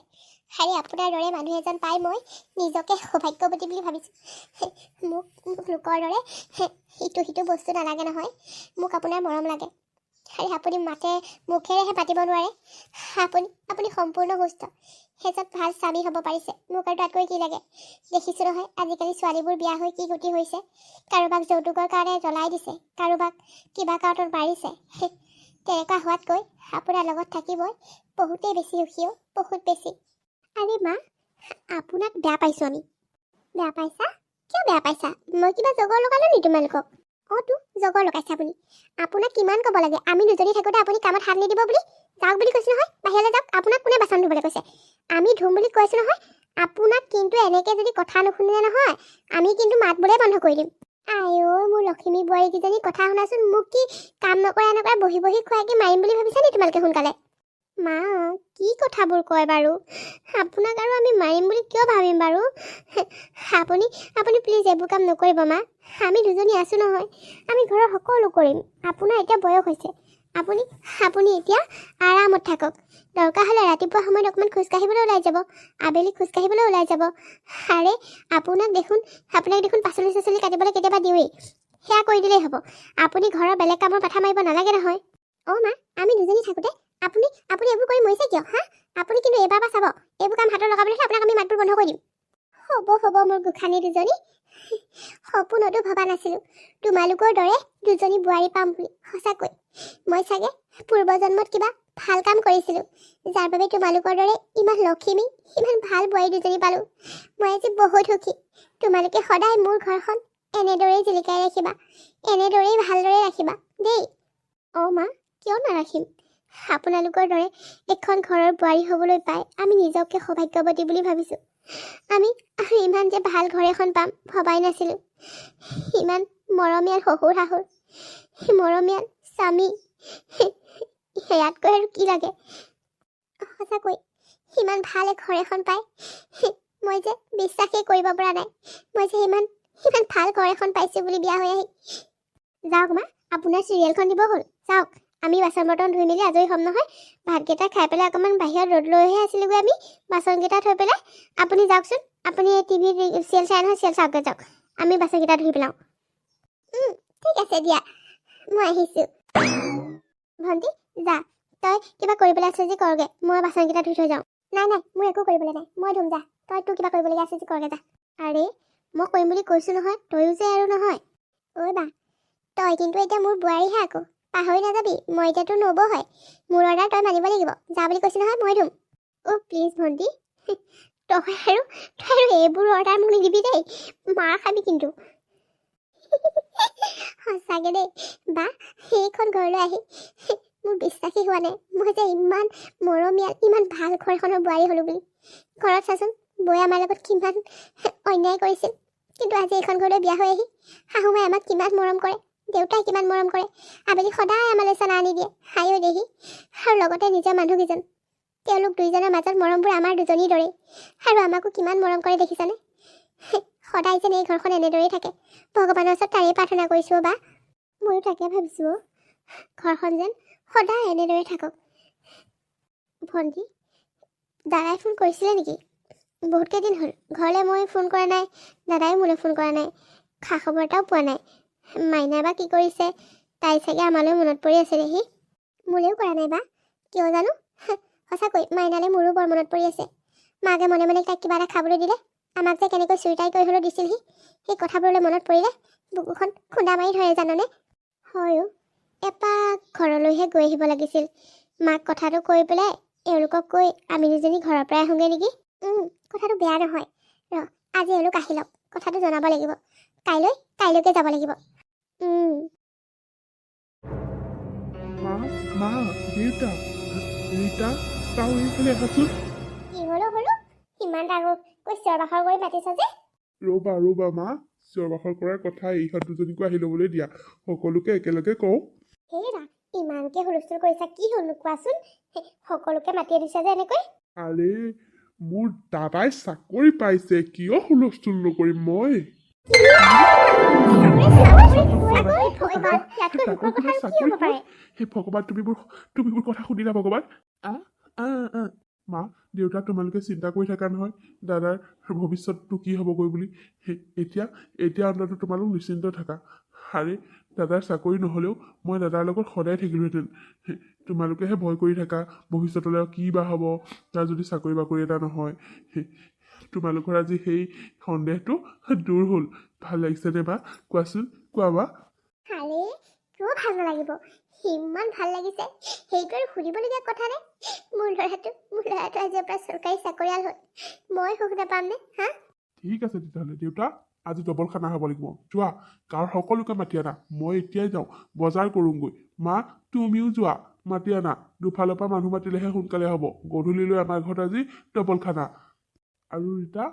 হাৰে, আপোনাৰ দৰে মানুহ এজন পাই মই নিজকে সৌভাগ্যৱতী বুলি ভাবিছোঁ। মোক লোকৰ দৰে সিটো বস্তু নালাগে নহয়। মোক আপোনাৰ মৰম লাগে। আৰে, আপুনি মুখেৰেহে পাতিব নোৱাৰে। আপুনি সম্পূৰ্ণ সুস্থ। এজন ভাল স্বামী হ'ব পাৰিছে। মোক আৰু তাতকৈ কি লাগে? দেখিছোঁ নহয় আজিকালি ছোৱালীবোৰ বিয়া হৈ কি গতি হৈছে। কাৰোবাক যৌতুকৰ কাৰণে জ্বলাই দিছে, কাৰোবাক কিবা কাৰণত মাৰিছে। তেনেকুৱা হোৱাতকৈ আপোনাৰ লগত থাকি মই বহুতেই বেছি সুখী, বহুত বেছি। আৰে মা, আপোনাক বেয়া পাইছোঁ আমি। বেয়া পাইছা? কিয় বেয়া পাইছা? মই কিবা জগৰ লগালোঁ নি তোমালোকক? তো জগৰ লগাইছে আপুনি। আপোনাক কিমান ক'ব লাগে আমি দুজনী থাকোঁতে আপুনি কামত হাত নিদিব বুলি? যাওক বুলি কৈছোঁ নহয়, বাহিৰলৈ যাওক। আপোনাক কোনে বাচন ধুবলৈ কৈছে? আমি ধুম বুলি কৈছোঁ নহয়। আপোনাক কিন্তু এনেকৈ যদি কথা নুশুনে নহয়, আমি কিন্তু মাতবোৰে বন্ধ কৰি দিম। আইঅ, মোৰ লখিমী বোৱাৰীকেইজনী কথা শুনাচোন। মোক কি কাম নকৰা বহি খুৱাই কি মাৰিম বুলি ভাবিছা নি তোমালোকে সোনকালে? মা, কি কথাবোৰ কয় বাৰু? আপোনাক আৰু আমি মাৰিম বুলি কিয় ভাবিম বাৰু? আপুনি প্লিজ এইবোৰ কাম নকৰিব মা। আমি দুজনী আছোঁ নহয়, আমি ঘৰৰ সকলো কৰিম। আপোনাৰ এতিয়া বয়স হৈছে। আপুনি এতিয়া আৰামত থাকক। দৰকাৰ হ'লে ৰাতিপুৱা সময়ত অকণমান খোজকাঢ়িবলৈ ওলাই যাব, আবেলি খোজকাঢ়িবলৈ ওলাই যাব। আৰে, আপোনাক দেখোন পাচলি কাটিবলৈ কেতিয়াবা দিওঁৱেই। সেয়া কৰি দিলেই হ'ব। আপুনি ঘৰৰ বেলেগ কামৰ মাথা মাৰিব নালাগে নহয়। মা, আমি দুজনী থাকোঁতে আপুনি এইবোৰ কৰি মৰিছে কিয়? আপুনি কিন্তু এইবাৰ পৰা চাব, এইবোৰ কাম হাতত লগাবলৈ হ'লে আপোনাক আমি মাতবোৰ বন্ধ কৰি দিম। হ'ব মোৰ গোসানী দুজনী। সপোনতো ভবা নাছিলোঁ তোমালোকৰ দৰে দুজনী বোৱাৰী পাম বুলি। সঁচাকৈ মই চাগে পূৰ্বজন্মত কিবা ভাল কাম কৰিছিলোঁ, যাৰ বাবে তোমালোকৰ দৰে ইমান লখিমী, ইমান ভাল বোৱাৰী দুজনী পালোঁ। মই আজি বহুত সুখী। তোমালোকে সদায় মোৰ ঘৰখন এনেদৰেই জিলিকাই ৰাখিবা, এনেদৰেই ভালদৰে ৰাখিবা দেই। মা, কিয় নাৰাখিম? আপোনালোকৰ দৰে এখন ঘৰৰ বোৱাৰী হ'বলৈ পাই আমি নিজকে সৌভাগ্যৱতী বুলি ভাবিছোঁ। আমি ইমান যে ভাল ঘৰ এখন পাম ভবাই নাছিলোঁ। ইমান মৰমীয়াল শহুৰ শাহুৰ, মৰমীয়াল স্বামী, সেয়াতকৈ আৰু কি লাগে? সঁচাকৈ ইমান ভাল ঘৰ এখন পাই মই যে বিশ্বাসেই কৰিব পৰা নাই। মই যে ইমান ভাল ঘৰ এখন পাইছোঁ বুলি বিয়া হৈ আহি। যাওক মা, আপোনাৰ চিৰিয়েলখন দিব হ'ল। যাওক, আমি বাচন বৰ্তন ধুই মেলি আজৰি হ'ম নহয়। ভাতকেইটা খাই পেলাই অকণমান বাহিৰত ৰ'দ লৈহে আছিলোঁগৈ আমি, বাচনকেইটা থৈ পেলাই। আপুনি যাওকচোন, আপুনি টিভিত চিৰিয়েল চাই নহয়, চিৰিয়েল চাওকগৈ যাওক। আমি বাচনকেইটা ধুই পেলাওঁ। ঠিক আছে দিয়া, মই আহিছোঁ। ভণ্টি, যা, তই কিবা কৰিবলৈ আছে যদি কৰগৈ, মই বাচনকেইটা ধুই থৈ যাওঁ। নাই মোৰ একো কৰিবলৈ নাই, মই ধুম যা। তই তোৰ কিবা কৰিবলগীয়া আছে যদি কৰগে যা। আৰে মই কৰিম বুলি কৈছোঁ নহয়, তয়ো যে আৰু নহয়। ঐ বা, তই কিন্তু এতিয়া মোৰ বোৱাৰীহে আকৌ, পাহৰি নাযাবি। মই এতিয়াতো নবৌ হয়, মোৰ অৰ্ডাৰ তই মানিব লাগিব। যা বুলি কৈছোঁ নহয়, মই ধুম। অ' প্লিজ ভণ্টি, তই আৰু এইবোৰ অৰ্ডাৰ মোক নিদিবি দেই, মাৰ খাবি কিন্তু। সঁচাকে দেই বা, সেইখন ঘৰলৈ আহি মোৰ বিশ্বাসেই হোৱা নাই মই যে ইমান মৰমীয়াল, ইমান ভাল ঘৰ এখনৰ বোৱাৰী হ'লোঁ বুলি। ঘৰত চাচোন, বৌয়ে আমাৰ লগত কিমান অন্যায় কৰিছিল, কিন্তু আজি এইখন ঘৰলৈ বিয়া হৈ আহি শাহুমাই আমাক কিমান মৰম কৰে, দেউতাই কিমান মৰম কৰে, আবেলি সদায় আমালৈ চানা আনি দিয়ে, হাঁহিও দেহি। আৰু লগতে নিজৰ মানুহকেইজন, তেওঁলোক দুইজনৰ মাজত মৰমবোৰ আমাৰ দুজনীৰ দৰেই, আৰু আমাকো কিমান মৰম কৰে দেখিছানে। সদায় যেন এই ঘৰখন এনেদৰেই থাকে, ভগৱানৰ ওচৰত তাৰেই প্ৰাৰ্থনা কৰিছোঁ বা। ময়ো তাকে ভাবিছোঁ, ঘৰখন যেন সদায় এনেদৰে থাকক। ভণ্টি, দাদাই ফোন কৰিছিলে নেকি? বহুত কেইদিন হ'ল ঘৰলৈ মই ফোন কৰা নাই, দাদাই মোলৈ ফোন কৰা নাই, খা খবৰ এটাও পোৱা নাই। মাইনাই বা কি কৰিছে, তাই চাগে আমালৈ মনত পৰি আছে দেহি। মোলৈও কৰা নাই বা, কিয় জানো। সঁচাকৈ মাইনালৈ মোৰো বৰ মনত পৰি আছে। মাকে মনে মনে তাইক কিবা এটা খাবলৈ দিলে, আমাক যে কেনেকৈ চুইটাই কৰি হ'লেও দিছিলহি, সেই কথাবোৰলৈ মনত পৰিলে বুকুখন খুন্দা মাৰি ধৰে জাননে। হয়, এপাক ঘৰলৈহে গৈ আহিব লাগিছিল। মাক কথাটো কৈ পেলাই এওঁলোকক কৈ আমি দুজনী ঘৰৰ পৰাই আহোঁগৈ নেকি। কথাটো বেয়া নহয়। আজি এওঁলোক আহি লওক, কথাটো জনাব লাগিব। কাইলৈকে যাব লাগিব। মা, মা, দেউতা, ৰীতা, চাওঁ এইফালে আহাচোন। কি হলো ইমান ডাঙৰকৈ চিঞৰ বাখৰ কৰি মাতিছ যে? ৰ'বা মা, চিঞৰ বাখৰ কৰাৰ কথা ইহঁত দুজনীকো আহি ল'বলৈ দিয়া, সকলোকে একেলগে কওঁ। হেৰা, ইমানকে হুলস্থুল কৰিছা, কি হ'ল কোৱাচোন? সকলোকে মাতি দিছা যে এনেকৈ? আৰে, মোৰ দাদাই চাকৰি পাইছে, কিয় হুলস্থুল নকৰিম মই। হে ভগৱান, তুমিবোৰ কথা শুনিলা ভগৱান। মা, দেউতা, তোমালোকে চিন্তা কৰি থাকা নহয় দাদাৰ ভৱিষ্যতটো কি হ'বগৈ বুলি। এতিয়া অন্তত তোমালোক নিশ্চিন্ত থাকা। আৰে, দাদাৰ চাকৰি নহ'লেও মই দাদাৰ লগত সদায় থাকিলোহেঁতেন। তোমালোকেহে ভয় কৰি থাকা ভৱিষ্যতলৈ কি বা হ'ব, তাৰ যদি চাকৰি বাকৰি এটা নহয়। তোমালোকৰ আজি সেই সন্দেহটো দূৰ হ'ল। ভাল লাগিছেনে বা? কোৱাচোন, কোৱা বা। আৰে, কিয় ভাল নালাগিব, ইমান ভাল লাগিছে। সেইটো আৰু সুধিবলগীয়া কথা নে? মোৰ ল'ৰাটো আজিৰ পৰা চৰকাৰী চাকৰিয়াল হ'ল, মই সুখ নাপামনে? হা? ঠিক আছে তেতিয়াহ'লে দেউতা, আজি ডবল খানা হ'ব লাগিব। যোৱা, গাঁৱৰ সকলোকে মাতি আনা, মই এতিয়াই যাওঁ বজাৰ কৰোঁগৈ। মা, তুমিও যোৱা, মাতি আনা। দুফালৰ পৰা মানুহ মাতিলেহে সোনকালে হ'ব। গধূলিলৈ আমাৰ ঘৰত আজি ডবল খানা। আৰু ৰীতা,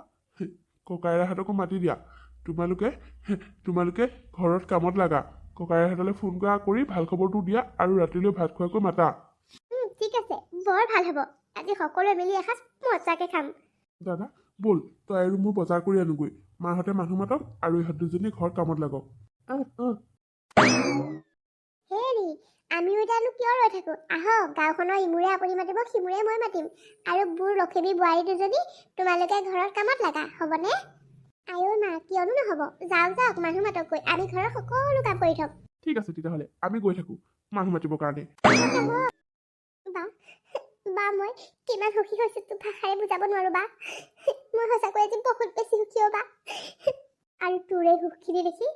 ককাইৰাহঁতকো মাতি দিয়া। তোমালোকে ঘৰত কামত লাগা। ককাইৰাহঁতলৈ ফোন কৰি ভাল খবৰটো দিয়া, আৰু ৰাতিলৈ ভাত খোৱাকৈ মাতা। ঠিক আছে, বৰ ভাল হ'ব। আজি সকলোৱে মিলি এসাঁজ মজাকে খাম। দাদা, ব'ল, তই আৰু মোৰ বজাৰ কৰি আনোগৈ। মাহঁতে মানুহ মাতক আৰু ইহঁত দুজনী ঘৰত কামত লাগক। হেৰি, আমিও এতিয়ানো কিয় ৰৈ থাকো, আহক। গাঁওখনৰ ইমূৰে আপুনি মাতিব, সিমূৰে মই মাতিম। আৰু বুঢ় লখিমী বোৱাৰী দুজনী তোমালোকে ঘৰত কামত লাগা, হ'বনে? আইও মা, কিয়নো নহ'ব। যাওক মানুহ মাতকগৈ, আমি ঘৰৰ সকলো কাম কৰি থ'ম। ঠিক আছে তেতিয়াহ'লে, আমি গৈ থাকোঁ মানুহ মাতিবৰ কাৰণে। বা, মই কিমান সুখী হৈছোঁ তোক ভাষাৰে বুজাব নোৱাৰো বা। মই সঁচাকৈ আজি বহুত বেছি সুখী বা। আৰু তোৰ এই সুখখিনি দেখি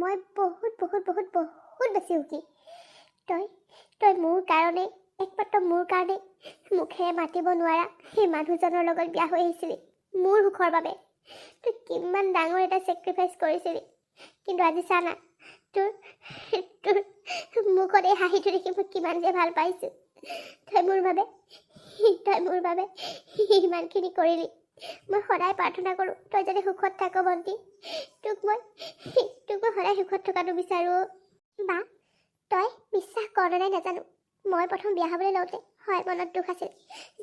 মই বহুত বেছি সুখী। তই মোৰ কাৰণে, একমাত্ৰ মোৰ কাৰণে মুখেৰে মাতিব নোৱাৰা সেই মানুহজনৰ লগত বিয়া হৈ আহিছিলি মোৰ সুখৰ বাবে। তই কিমান ডাঙৰ এটা চেক্ৰিফাইচ কৰিছিলি, কিন্তু আজি চা না, তোৰ মুখত এই হাঁহিটো দেখি মই কিমান যে ভাল পাইছোঁ। তই মোৰ বাবে ইমানখিনি কৰিলি। মই সদায় প্ৰাৰ্থনা কৰোঁ তই যাতে সুখত থাক ভণ্টি। তোক মই সদায় সুখত থকাটো বিচাৰোঁ। বা, তই বিশ্বাস কৰ নাই নাজানো, মই প্ৰথম বিয়া হ'বলৈ লওঁতে হয় মনত দুখ আছিল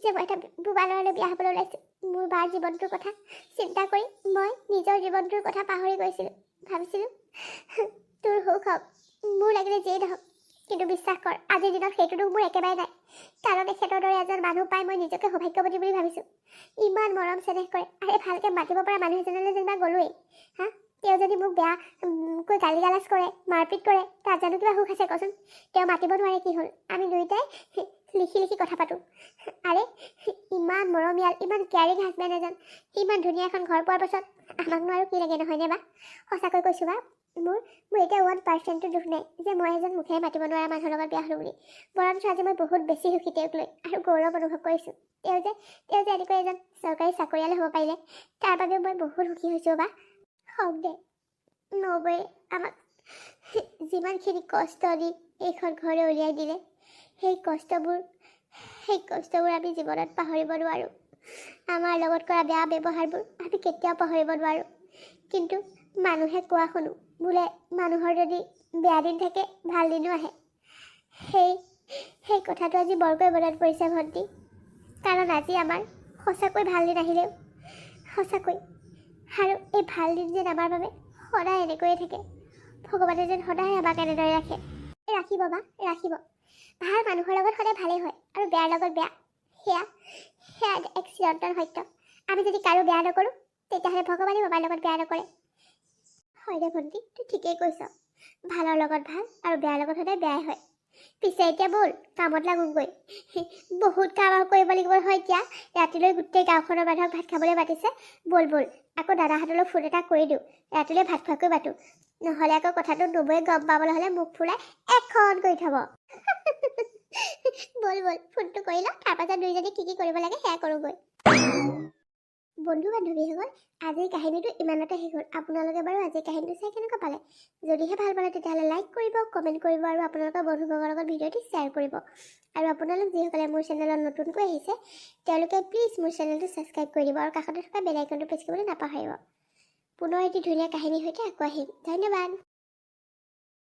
যে মই এটা বোবা ল'ৰালৈ বিয়া হ'বলৈ ওলাইছোঁ। মোৰ বাৰ জীৱনটোৰ কথা চিন্তা কৰি মই নিজৰ জীৱনটোৰ কথা পাহৰি গৈছিলোঁ। ভাবিছিলোঁ তোৰ সুখ হওক, মোৰ লাগিলে যেই নহওক, কিন্তু বিশ্বাস কৰ আজিৰ দিনত সেইটো দুখ মোৰ একেবাৰে নাই। কাৰণ তেখেতৰ দৰে এজন মানুহ পাই মই নিজকে সৌভাগ্যৱতী বুলি ভাবিছোঁ। ইমান মৰম চেনেহ কৰে, আৰে ভালকৈ মাতিব পৰা মানুহ এজনলৈ যেনিবা গ'লোৱেই, হা, তেওঁ যদি মোক বেয়াকৈ গালি গালাজ কৰে, মাৰপিট কৰে, তাত জানো কিবা সুখ আছে কচোন? তেওঁ মাতিব নোৱাৰে কি হ'ল? আমি দুয়োটাই লিখি লিখি কথা পাতোঁ। আৰে ইমান মৰমীয়াল, ইমান কেয়াৰিং হাজবেণ্ড এজন, ইমান ধুনীয়া এখন ঘৰ পোৱাৰ পাছত আমাকনো আৰু কি লাগে নহয়নে বা? সঁচাকৈ কৈছোঁ বা, মোৰ এতিয়া 1% দুখ নাই যে মই এজন মুখেৰে মাতিব নোৱাৰা মানুহৰ লগত বিয়া হ'লোঁ বুলি। বৰঞ্চ আজি মই বহুত বেছি সুখী তেওঁক লৈ, আৰু গৌৰৱ অনুভৱ কৰিছোঁ। তেওঁ যে এনেকৈ এজন চৰকাৰী চাকৰিয়াল হ'ব পাৰিলে, তাৰ বাবেও মই বহুত সুখী হৈছোঁ বা। হওক দে, নবৌয়ে আমাক যিমানখিনি কষ্ট দি এইখন ঘৰলৈ উলিয়াই দিলে, সেই কষ্টবোৰ আমি জীৱনত পাহৰিব নোৱাৰোঁ। আমাৰ লগত কৰা বেয়া ব্যৱহাৰবোৰ আমি কেতিয়াও পাহৰিব নোৱাৰোঁ। কিন্তু মানুহে কোৱা শুনো, বোলে মানুহৰ যদি বেয়া দিন থাকে ভাল দিনো আহে। সেই কথাটো আজি বৰকৈ মনত পৰিছে ভণ্টি। কাৰণ আজি আমাৰ সঁচাকৈ ভাল দিন আহিলেও, সঁচাকৈ, আৰু এই ভাল দিন যেন আমাৰ বাবে সদায় এনেকৈয়ে থাকে। ভগৱানে যেন সদায় আমাক এনেদৰে ৰাখে। ৰাখিব বা, ৰাখিব। ভাল মানুহৰ লগত সদায় ভালেই হয়, আৰু বেয়াৰ লগত বেয়া। সেয়া এক চিৰন্তন সত্য। আমি যদি কাৰো বেয়া নকৰোঁ, তেতিয়াহ'লে ভগৱানে বাবাৰ লগত বেয়া নকৰে। হয় দে ভণ্টি, তই ঠিকেই কৈছ। ভালৰ লগত ভাল, আৰু বেয়াৰ লগত সদায় বেয়াই হয়। পিছে এতিয়া ব'ল কামত লাগোগৈ। বহুত কাম কৰিব লাগিব হয় এতিয়া। ৰাতিলৈ গোটেই গাঁওখনৰ মানুহক ভাত খাবলৈ মাতিছে। ব'ল আকৌ দাদাহঁতলৈ ফোন এটা কৰি দিওঁ, ৰাতিলৈ ভাত খোৱাকৈ মাতোঁ। নহ'লে আকৌ কথাটো নবৌয়ে গম পাবলৈ হ'লে মুখ ফুলাই এখন কৰি থ'ব। ব'ল ফোনটো কৰি লওঁ, তাৰপাছত দুইজনী কি কৰিব লাগে সেয়া কৰোঁগৈ। বন্ধু বান্ধৱীসকল, আজিৰ কাহিনীটো ইমানতে শেষ হ'ল। আপোনালোকে বাৰু আজিৰ কাহিনীটো চাই কেনেকুৱা পালে? যদিহে ভাল পালে তেতিয়াহ'লে লাইক কৰিব, কমেণ্ট কৰিব, আৰু আপোনালোকৰ বন্ধুবৰ্গৰ লগত ভিডিঅ'টি শ্বেয়াৰ কৰিব। আৰু আপোনালোক যিসকলে মোৰ চেনেলত নতুনকৈ আহিছে, তেওঁলোকে প্লিজ মোৰ চেনেলটো ছাবস্ক্ৰাইব কৰি দিব, আৰু কাষতে থকা বেল আইকনটো প্ৰেছ কৰিবলৈ নাপাহৰিব। পুনৰ এটি ধুনীয়া কাহিনীৰ সৈতে আকৌ আহিম। ধন্যবাদ।